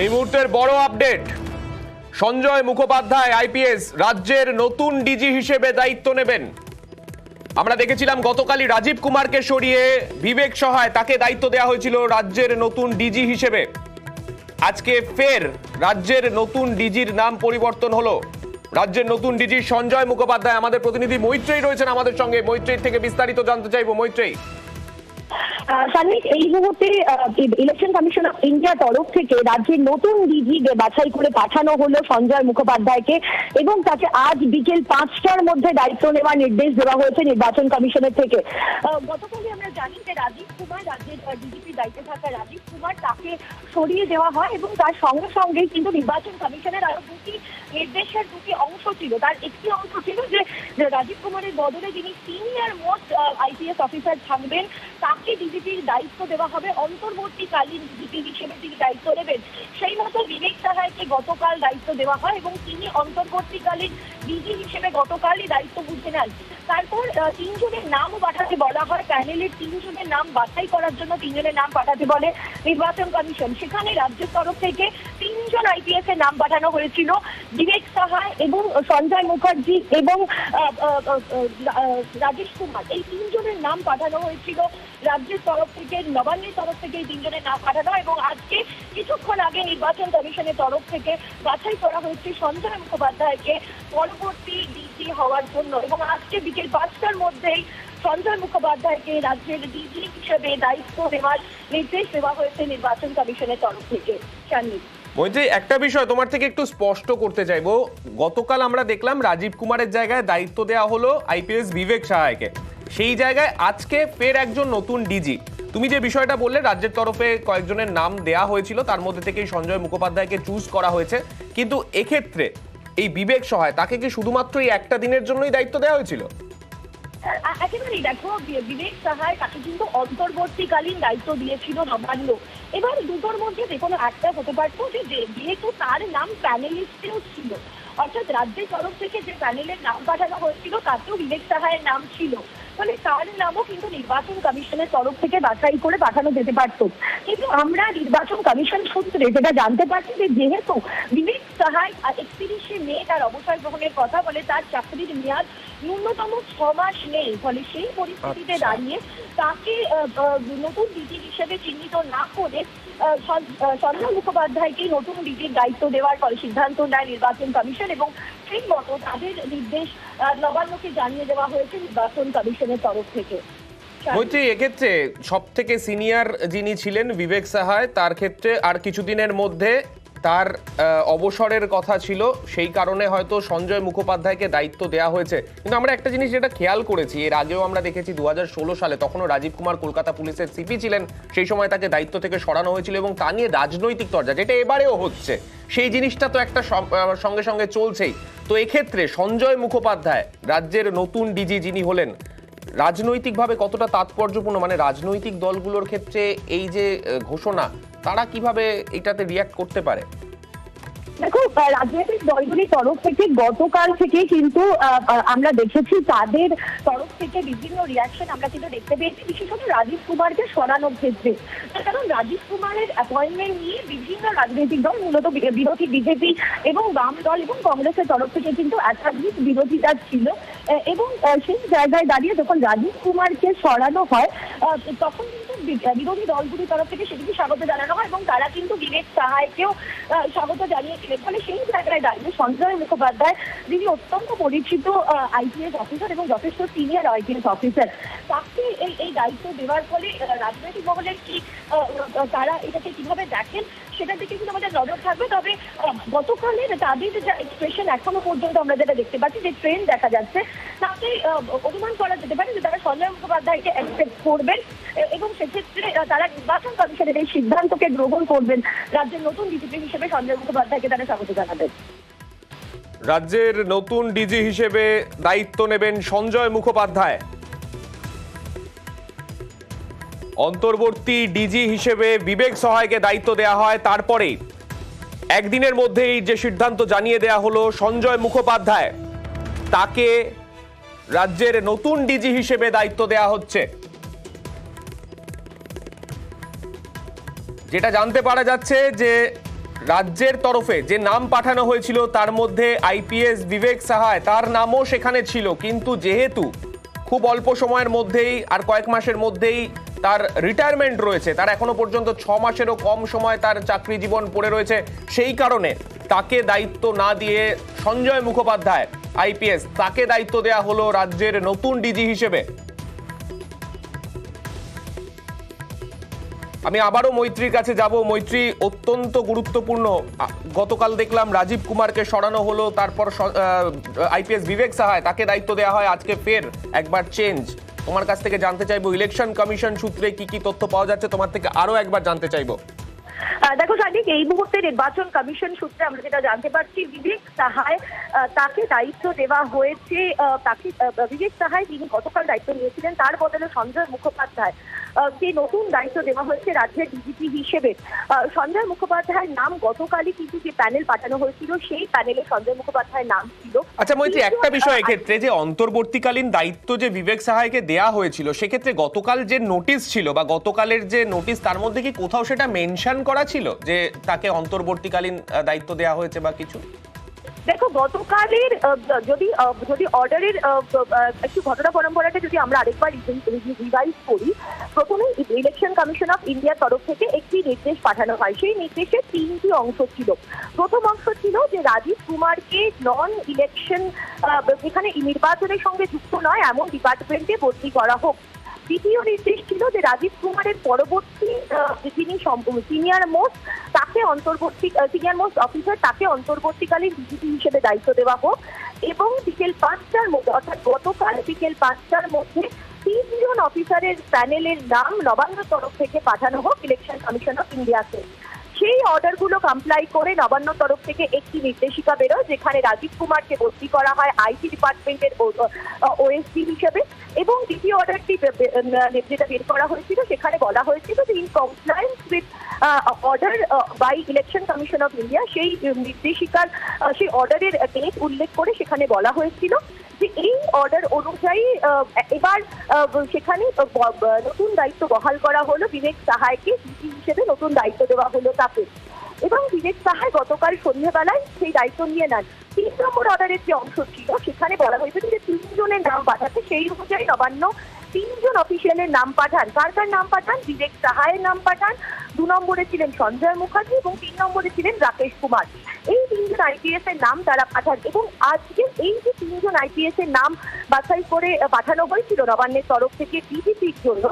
এই মুহূর্তের বড় আপডেট, সঞ্জয় মুখোপাধ্যায় আইপিএস রাজ্যের নতুন ডিজি হিসেবে দায়িত্ব নেবেন। আমরা দেখেছিলাম গতকালই রাজীব কুমারকে সরিয়ে বিবেক সহায় তাকে দায়িত্ব দেওয়া হয়েছিল রাজ্যের নতুন ডিজি হিসেবে। আজকে ফের রাজ্যের নতুন ডিজির নাম পরিবর্তন হলো। রাজ্যের নতুন ডিজি সঞ্জয় মুখোপাধ্যায়। আমাদের প্রতিনিধি মৈত্রেয়ী রয়েছেন আমাদের সঙ্গে, মৈত্রেয়ী থেকে বিস্তারিত জানতে চাইবো। মৈত্রেয়ী, এই মুহূর্তে ইলেকশন কমিশন অফ ইন্ডিয়ার তরফ থেকে রাজ্যের নতুন ডিজি বাছাই করে পাঠানো হলো সঞ্জয় মুখোপাধ্যায়কে, এবং তাকে আজ বিকেল 5টার মধ্যে দায়িত্ব নেওয়ার নির্দেশ দেওয়া হয়েছে নির্বাচন কমিশনের থেকে। গতকালই আমরা জানি যে রাজীব কুমার, রাজ্যের ডিজিপির দায়িত্বে থাকা রাজীব কুমার, তাকে সরিয়ে দেওয়া হয় এবং তার সঙ্গে সঙ্গেই কিন্তু নির্বাচন কমিশনের আরো নির্দেশের দুটি অংশ ছিল। তার একটি অংশ ছিল যে রাজীব কুমারের বদলে যিনি সিনিয়র মোস্ট আইপিএস অফিসার থাকবেন তাকে ডিজিপির দায়িত্ব দেওয়া হবে, অন্তর্বর্তীকালীন ডিজিপি হিসেবে তিনি দায়িত্ব নেবেন। সেই মতো বিবেক সাহায়কে গতকাল দায়িত্ব দেওয়া হয় এবং তিনি অন্তর্বর্তীকালীন ডিজি হিসেবে গতকালই দায়িত্ব বুঝে নেন। তারপর তিনজনের নাম পাঠাতে বলা হয়, প্যানেলের তিনজনের নাম বাছাই করার জন্য তিনজনের নাম পাঠাতে বলে নির্বাচন কমিশন। সেখানে রাজ্যের তরফ থেকে তিনজন আইপিএস এর নাম পাঠানো হয়েছিল, বিবেক সাহায় এবং সঞ্জয় মুখার্জি এবং রাজেশ কুমার। এই তিনজনের নাম পাঠানো হয়েছিল রাজ্যের তরফ থেকে, নবান্নের তরফ থেকে এই তিনজনের নাম পাঠানো, এবং আজকে কিছুক্ষণ আগে নির্বাচন কমিশনের তরফ থেকে বাছাই করা হয়েছে সঞ্জয় মুখোপাধ্যায়কে পরবর্তী ডিজি হওয়ার জন্য। এবং আজকে বিকেল 5টার মধ্যেই সঞ্জয় মুখোপাধ্যায়কে রাজ্যের ডিজি হিসেবে দায়িত্ব দেওয়ার নির্দেশ দেওয়া হয়েছে নির্বাচন কমিশনের তরফ থেকে। মৈত্রেয়ী, একটা বিষয় তোমার থেকে একটু স্পষ্ট করতে চাইবো। গতকাল আমরা দেখলাম রাজীব কুমারের জায়গায় দায়িত্ব দেওয়া হলো আইপিএস বিবেক সাহায়কে, সেই জায়গায় আজকে ফের একজন নতুন ডিজি। তুমি যে বিষয়টা বললে রাজ্যের তরফে কয়েকজনের নাম দেয়া হয়েছিল, তার মধ্যে থেকেই সঞ্জয় মুখোপাধ্যায়কে চুজ করা হয়েছে, কিন্তু এক্ষেত্রে এই বিবেক সহায় তাকে কি শুধুমাত্র এই একটা দিনের জন্যই দায়িত্ব দেওয়া হয়েছিল? একেবারেই দেখো, বিবেক সাহায় তাকে কিন্তু অন্তর্বর্তীকালীন দায়িত্ব দিয়েছিল নবান্ন। এবার দুটোর মধ্যে যে কোনো একটা হতে পারতো, যে যেহেতু তার নাম প্যানেলিস্টেও ছিল, অর্থাৎ রাজ্যের তরফ থেকে যে প্যানেলের নাম পাঠানো হয়েছিল তাতেও বিবেক সাহায়ের নাম ছিল, ফলে তার নামও কিন্তু নির্বাচন কমিশনের তরফ থেকে বাছাই করে পাঠানো যেতে পারত। কিন্তু আমরা নির্বাচন কমিশন সূত্রে যেটা জানতে পারছি যে যেহেতু বিবেক সাহায় 31শে মে তার অবসর গ্রহণের কথা, বলে তার চাকরির মেয়াদ ন্যূনতম 6 মাস নেই, ফলে সেই পরিস্থিতিতে দাঁড়িয়ে তাকে নতুন ডিজি হিসেবে চিহ্নিত না করে সঞ্জয় মুখোপাধ্যায়কে নতুন ডিজির দায়িত্ব দেওয়ার সিদ্ধান্ত নেয় নির্বাচন কমিশন, এবং সেই মতো তাদের নির্দেশ নবান্নকে জানিয়ে দেওয়া হয়েছে নির্বাচন কমিশনের তরফ থেকে। মৈত্রেয়ী, এক্ষেত্রে সব থেকে সিনিয়র যিনি ছিলেন বিবেক সাহায়, তার ক্ষেত্রে আর কিছুদিনের মধ্যে তার অবসরের কথা ছিল, সেই কারণে হয়তো সঞ্জয় মুখোপাধ্যায়কে দায়িত্ব দেওয়া হয়েছে। কিন্তু আমরা একটা জিনিস যেটা খেয়াল করেছি, এর আগেও আমরা দেখেছি 2016 সালে, তখনও রাজীব কুমার কলকাতা পুলিশের সিপি ছিলেন, সেই সময় তাকে দায়িত্ব থেকে সরানো হয়েছিল এবং তা নিয়ে রাজনৈতিক তরজা, যেটা এবারেও হচ্ছে, সেই জিনিসটা তো একটা সঙ্গে সঙ্গে চলছেই। তো এক্ষেত্রে সঞ্জয় মুখোপাধ্যায় রাজ্যের নতুন ডিজি যিনি হলেন, রাজনৈতিকভাবে কতটা তাৎপর্যপূর্ণ? মানে রাজনৈতিক দলগুলোর ক্ষেত্রে এই যে ঘোষণা, তারা কিভাবে এটাতে রিয়াক্ট করতে পারে? দেখো, রাজনৈতিক দলগুলির তরফ থেকে গতকাল থেকে কিন্তু আমরা দেখেছি তাদের তরফ থেকে বিভিন্ন রিয়াকশন আমরা কিন্তু দেখতে পেয়েছি, বিশেষত রাজীব কুমারকে সরানোর ক্ষেত্রে। কারণ রাজীব কুমারের অ্যাপয়েন্টমেন্ট নিয়ে বিভিন্ন রাজনৈতিক দল, মূলত বিরোধী বিজেপি এবং বাম দল এবং কংগ্রেসের তরফ থেকে কিন্তু একাধিক বিরোধিতা ছিল, এবং সেই জায়গায় দাঁড়িয়ে যখন রাজীব কুমারকে সরানো হয় তখন কিন্তু বিরোধী দলগুলির তরফ থেকে সেটিকে স্বাগত জানানো হয়, এবং তারা কিন্তু বিবেক সাহায়কেও স্বাগত জানিয়েছিলেন। ফলে সেই জায়গায় দাঁড়িয়ে সঞ্জয় মুখোপাধ্যায়, যিনি অত্যন্ত পরিচিত আইপিএস অফিসার এবং যথেষ্ট সিনিয়র আইপিএস অফিসার, তাকে এই দায়িত্ব দেওয়ার ফলে রাজনৈতিক মহলের কি তারা এটাকে কিভাবে দেখেন সেটার দিকে কিন্তু আমাদের নজর থাকবে। তবে গতকালের তাদের যে এক্সপ্রেশন এখনো পর্যন্ত আমরা যেটা দেখতে পাচ্ছি, যে ট্রেন্ড দেখা যাচ্ছে, তাতে অনুমান করা যেতে পারে যে তারা সঞ্জয় মুখোপাধ্যায়কে অ্যাকসেপ্ট করবেন, এবং সেক্ষেত্রে তারা নির্বাচন কমিশনের এই সিদ্ধান্তকে গ্রহণ করবেন। রাজ্যের নতুন ডিজিপি হিসেবে সঞ্জয় মুখোপাধ্যায়কে তারা স্বাগত জানাবেন। রাজ্যের নতুন ডিজি হিসেবে দায়িত্ব নেবেন সঞ্জয় মুখোপাধ্যায়। অন্তর্বর্তী ডিজি হিসেবে বিবেক সহায়কে দায়িত্ব দেওয়া হয়, তারপরে একদিনের মধ্যেই যে সিদ্ধান্ত জানিয়ে দেওয়া হলো সঞ্জয় মুখোপাধ্যায় তাকে রাজ্যের নতুন ডিজি হিসেবে দায়িত্ব দেওয়া হচ্ছে। যেটা জানতে পারা যাচ্ছে যে রাজ্যের তরফে যে নাম পাঠানো হয়েছিল তার মধ্যে আইপিএস বিবেক সাহায়, তার নামও সেখানে ছিল, কিন্তু যেহেতু খুব অল্প সময়ের মধ্যেই আর কয়েক মাসের মধ্যেই তার রিটায়ারমেন্ট রয়েছে, তার এখনো পর্যন্ত 6 মাসেরও কম সময় তার চাকরি জীবন পড়ে রয়েছে, সেই কারণে তাকে দায়িত্ব না দিয়ে সঞ্জয় মুখোপাধ্যায় আইপিএস, তাকে দায়িত্ব দেয়া হলো রাজ্যের নতুন ডিজি হিসেবে। আমি আবারও মৈত্রীর কাছে যাব। মৈত্রী, অত্যন্ত গুরুত্বপূর্ণ, গতকাল দেখলাম রাজীব কুমারকে সরানো হলো, তারপর আইপিএস বিবেক সাহায় তাকে দায়িত্ব দেওয়া হয়, আজকে ফের একবার চেঞ্জ। তোমার কাছ থেকে জানতে চাইবো ইলেকশন কমিশন সূত্রে কি কি তথ্য পাওয়া যাচ্ছে, তোমার থেকে আরো একবার জানতে চাইবো। দেখো সাদিক, এই মুহূর্তে নির্বাচন কমিশন সূত্রে আমরা যেটা জানতে পারছি, বিবেক সাহায় তাকে দায়িত্ব দেওয়া হয়েছে। বিবেক সাহায় যিনি গতকাল দায়িত্ব নিয়েছিলেন, তার বদলে সঞ্জয় মুখোপাধ্যায় যে নতুন দায়িত্ব দেওয়া হয়েছে রাজ্যের ডিজিপি হিসেবে। সঞ্জয় মুখোপাধ্যায়ের নাম গতকালই কিন্তু যে প্যানেল পাঠানো হয়েছিল, সেই প্যানেলে সঞ্জয় মুখোপাধ্যায়ের নাম ছিল। আচ্ছা মৈত্রী, একটা বিষয় এক্ষেত্রে, যে অন্তর্বর্তীকালীন দায়িত্ব যে বিবেক সাহায়কে দেয়া হয়েছিল, সেক্ষেত্রে গতকাল যে নোটিশ ছিল বা গতকালের যে নোটিশ, তার মধ্যে কি কোথাও সেটা মেনশন করা ছিল যে তাকে অন্তর্বর্তীকালীন দায়িত্ব দেওয়া হয়েছে বা কিছু? দেখো, গতকালের যদি অর্ডারের একটু ঘটনা পরম্পরাটা যদি আমরা আরেকবার রিভাইজ করি, প্রথমে ইলেকশন কমিশন অফ ইন্ডিয়ার তরফ থেকে একটি নির্দেশ পাঠানো হয়। সেই নির্দেশে 3টি অংশ ছিল। প্রথম অংশ ছিল যে রাজীব কুমারকে নন ইলেকশন, যেখানে নির্বাচনের সঙ্গে যুক্ত নয় এমন ডিপার্টমেন্টে ভর্তি করা হোক। দ্বিতীয় নির্দেশ ছিল যে রাজীব কুমারের পরবর্তী যিনি সিনিয়র মোস্ট অফিসার, তাকে অন্তর্বর্তীকালীন ডিজিপি হিসেবে দায়িত্ব দেওয়া হোক, এবং বিকেল 5টার মধ্যে, অর্থাৎ গতকাল বিকেল 5টার মধ্যে 3 জন অফিসারের প্যানেলের নাম নবান্নর তরফ থেকে পাঠানো হোক ইলেকশন কমিশন অফ ইন্ডিয়াকে। সেই অর্ডারগুলো কমপ্লাই করে নবান্নর তরফ থেকে একটি নির্দেশিকা বেরোয়, যেখানে রাজীব কুমারকে ভর্তি করা হয় আইটি ডিপার্টমেন্টের ওএসডি হিসেবে। এবং দ্বিতীয় অর্ডারটি যেটা বের করা হয়েছিল, সেখানে বলা হয়েছিল যে in compliance with order by election commission of India, সেই নির্দেশিকার সেই অর্ডারের ডেট উল্লেখ করে সেখানে বলা হয়েছিল যে এই অর্ডার অনুযায়ী এবার সেখানে নতুন দায়িত্ব বহাল করা হলো বিবেক সাহায়কে, ডিজি হিসেবে নতুন দায়িত্ব দেওয়া হলো তাকে। এবং বিবেক সাহায় গতকাল সন্ধ্যাবেলায় সেই দায়িত্ব নিয়ে নেন। 3 নম্বর অর্ডারের যে অংশ ছিল, সেখানে বলা হয়েছিল যে 3 জনের নাম পাঠাতে, সেই অনুযায়ী নবান্ন 3 জন অফিসিয়ালের নাম পাঠান। কার কার নাম পাঠান? বিবেক সাহায়ের নাম পাঠান, 2 নম্বরে ছিলেন সঞ্জয় মুখার্জি এবং 3 নম্বরে ছিলেন রাকেশ কুমার। এই 3 জন আইপিএস এর নাম তারা পাঠান। এবং আজকে এই যে 3 জন আইপিএস এর নাম বাছাই করে পাঠানো হয়েছিল নবান্নের তরফ থেকে ডিজিপির জন্য,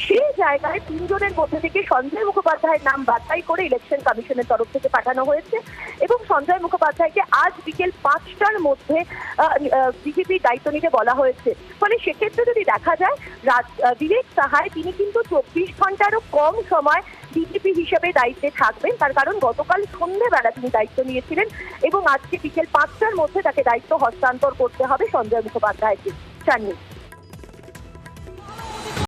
সেই জায়গায় 3 জনের মধ্যে থেকে সঞ্জয় মুখোপাধ্যায়ের নাম বাছাই করে ইলেকশন কমিশনের তরফ থেকে পাঠানো হয়েছে। এবং সঞ্জয় মুখোপাধ্যায়কে আজ বিকেল 5টার মধ্যে ডিজিপির দায়িত্ব নিতে বলা হয়েছে। ফলে সেক্ষেত্রে যদি দেখা যায়, বিবেক সাহায় তিনি কিন্তু 24 ঘন্টারও কম সময় ডিজিপি হিসেবে দায়িত্বে থাকবেন। তার কারণ গতকাল সন্ধ্যেবেলা তিনি দায়িত্ব নিয়েছিলেন এবং আজকে বিকেল 5টার মধ্যে তাকে দায়িত্ব হস্তান্তর করতে হবে সঞ্জয় মুখোপাধ্যায়কে। জানি।